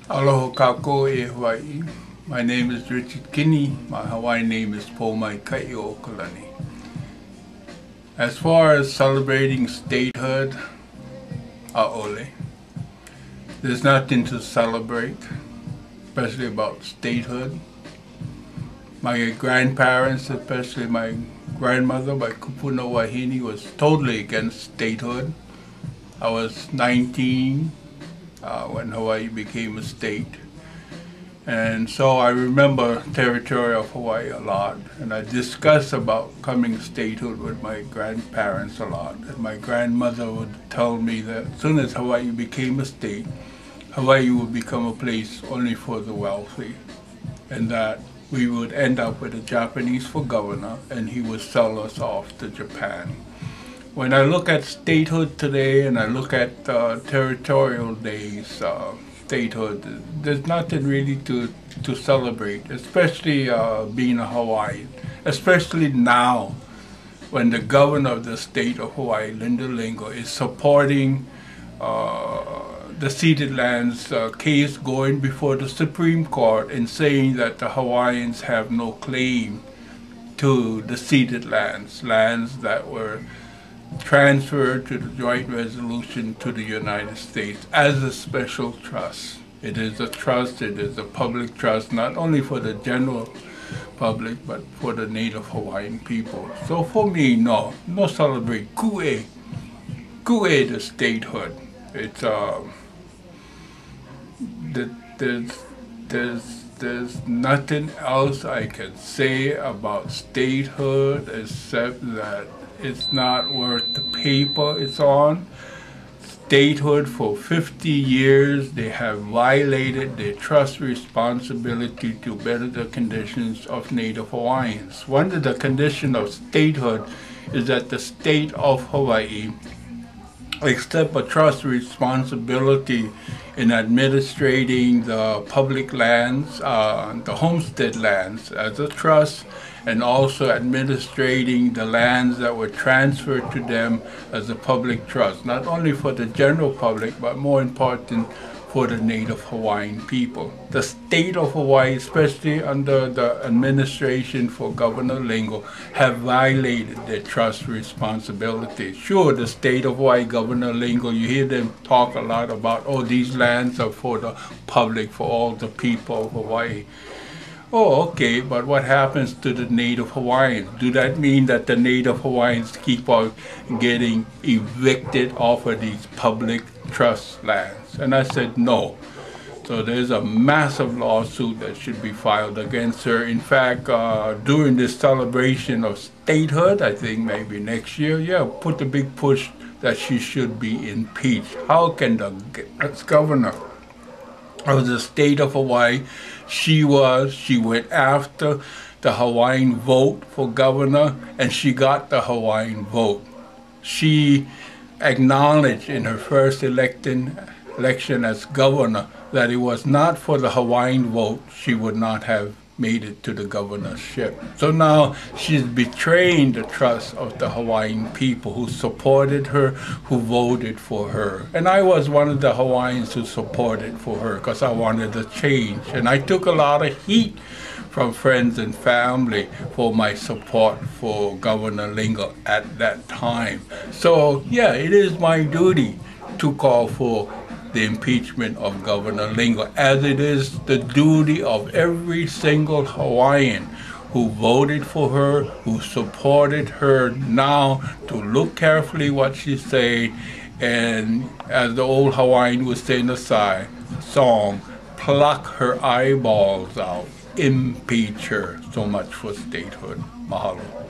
Aloha kako e Hawaii. My name is Richard Kinney. My Hawaiian name is Pomai.m4v. As far as celebrating statehood, a'ole. There's nothing to celebrate, especially about statehood. My grandparents, especially my grandmother, my kupuna wahine, was totally against statehood. I was 19 when Hawaii became a state. And so I remember territory of Hawaii a lot, and I discussed about coming statehood with my grandparents a lot. And my grandmother would tell me that as soon as Hawaii became a state, Hawaii would become a place only for the wealthy, and that we would end up with a Japanese for governor, and he would sell us off to Japan. When I look at statehood today, and I look at territorial days, statehood, there's nothing really to celebrate, especially being a Hawaiian, especially now when the governor of the state of Hawaii, Linda Lingo, is supporting the ceded lands case going before the Supreme Court and saying that the Hawaiians have no claim to the ceded lands, lands that were transferred to the joint resolution to the United States as a special trust. It is a trust, it is a public trust, not only for the general public, but for the native Hawaiian people. So for me, no celebrate. Ku'e the statehood. It's there's nothing else I can say about statehood except that it's not worth the paper it's on. Statehood for 50 years, they have violated their trust responsibility to better the conditions of Native Hawaiians. One of the conditions of statehood is that the state of Hawaii accept a trust responsibility in administrating the public lands, the homestead lands as a trust, and also administrating the lands that were transferred to them as a public trust, not only for the general public, but more important, for the native Hawaiian people. The state of Hawaii, especially under the administration for Governor Lingo, have violated their trust responsibility. Sure, the state of Hawaii, Governor Lingo, you hear them talk a lot about, oh, these lands are for the public, for all the people of Hawaii. Oh, okay, but what happens to the native Hawaiians? Do that mean that the native Hawaiians keep on getting evicted off of these public trust lands? And I said no. So there's a massive lawsuit that should be filed against her. In fact, during this celebration of statehood, I think maybe next year, yeah, put a big push that she should be impeached. How can the governor of the state of Hawaii, she went after the Hawaiian vote for governor, and she got the Hawaiian vote. She acknowledged in her first election as governor that it was not for the Hawaiian vote, she would not have made it to the governorship. So now she's betraying the trust of the Hawaiian people who supported her, who voted for her. And I was one of the Hawaiians who supported for her because I wanted a change. And I took a lot of heat from friends and family for my support for Governor Lingo at that time. So yeah, it is my duty to call for the impeachment of Governor Lingo, as it is the duty of every single Hawaiian who voted for her, who supported her, now to look carefully what she said, and as the old Hawaiian would say in the song, pluck her eyeballs out, impeach her. So much for statehood. Mahalo.